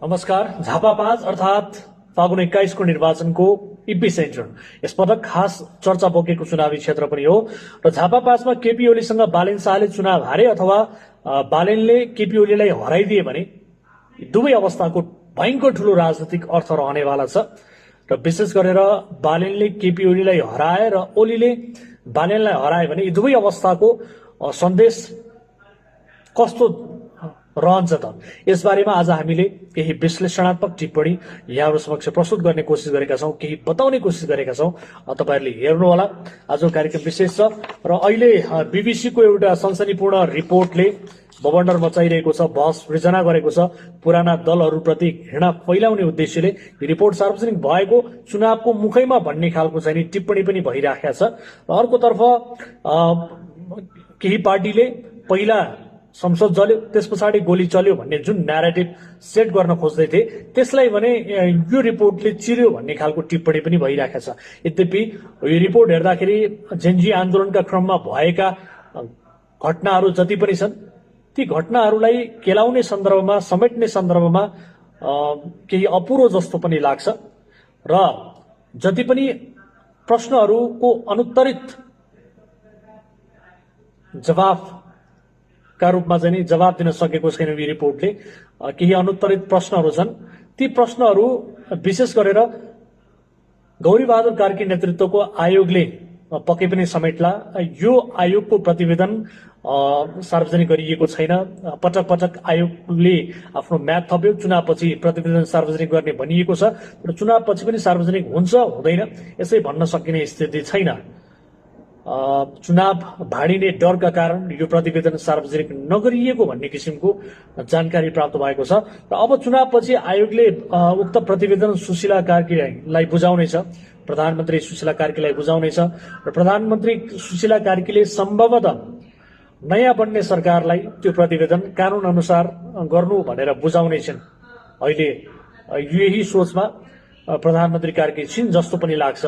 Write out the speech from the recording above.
नमस्कार। झापा 5 अर्थात फागुन 21 को निर्वाचनको इपी सेन्टर यसपटक खास चर्चा बोकेको चुनावी क्षेत्र पनि हो र झापा 5 मा केपी ओलीसँग बालेन शाहले चुनाव हारे अथवा बालेनले केपी ओलीलाई हराइदिए भने दुवै अवस्थाको भयंकर ठूलो राजनीतिक अर्थ रहनेवाला छ र विशेष गरेर बालेनले केपी ओलीलाई हराए र ओलीले बालेनलाई हराए भने यी दुवै अवस्थाको सन्देश कस्तो रहन्छ त यसबारेमा आज हामीले केही विश्लेषणात्मक टिप्पणी यहाँहरु समक्ष प्रस्तुत गर्ने कोसिस गरेका छौं, केही बताउने कोसिस गरेका छौं। तपाईहरुले हेर्नु होला। आजको कार्यक्रम विशेष छ र अहिले बीबीसी को एउटा सनसनीपूर्ण रिपोर्टले बबन्डर मचाइरहेको छ, बहस सृजना गरेको छ। पुराना दलहरुप्रति घृणा फैलाउने उद्देश्यले रिपोर्ट सार्वजनिक भएको चुनावको मुखैमा भन्ने खालको चाहिँ टिप्पणी पनि भइराखेको छ। र अर्कोतर्फ केही पार्टीले पहिला संसद जल्यो त्यसपछि गोली चल्यो भन्ने जुन न्यारेटिभ सेट गर्न खोज्दै थिए त्यसलाई भने यो रिपोर्टले चिर्यो भन्ने खालको टिप्पणी पनि भइराखेको छ। यद्यपि यो रिपोर्ट हेर्दाखेरि जेनजी आन्दोलनका क्रममा भएका घटनाहरू जति पनि छन् ती घटनाहरूलाई केलाउने सन्दर्भमा समेट्ने सन्दर्भमा केही अपुरो जस्तो पनि लाग्छ र जति पनि प्रश्नहरूको अनुत्तरित जवाफ का रूपमा चाहिँ जवाब दिन सकेको छैन यो रिपोर्टले। केही अनुत्तरित प्रश्नहरू छन्। ती प्रश्नहरू विशेष गरेर गौरीबहादुर कार्की नेतृत्वको आयोगले पक्कै पनि समेट्ला। यो आयोगको प्रतिवेदन सार्वजनिक गरिएको छैन। पटक पटक आयोगले आफ्नो म्याद थप्यो। चुनावपछि प्रतिवेदन सार्वजनिक गर्ने भनिएको छ र चुनावपछि पनि सार्वजनिक हुन्छ हुँदैन यसै भन्न सकिने स्थिति छैन। चुनाव भाडिने डरका कारण यो प्रतिवेदन सार्वजनिक नगरिएको भन्ने किसिमको जानकारी प्राप्त भएको छ र अब चुनावपछि आयोगले उक्त प्रतिवेदन सुशीला कार्कीलाई बुझाउनेछ, प्रधानमन्त्री सुशीला कार्कीलाई बुझाउनेछ र प्रधानमन्त्री सुशीला कार्कीले सम्भवतः नयाँ बन्ने सरकारलाई त्यो प्रतिवेदन कानून अनुसार गर्नु भनेर बुझाउनेछन्। अहिले यही सोचमा प्रधानमन्त्री कार्की छिन् जस्तो पनि लाग्छ।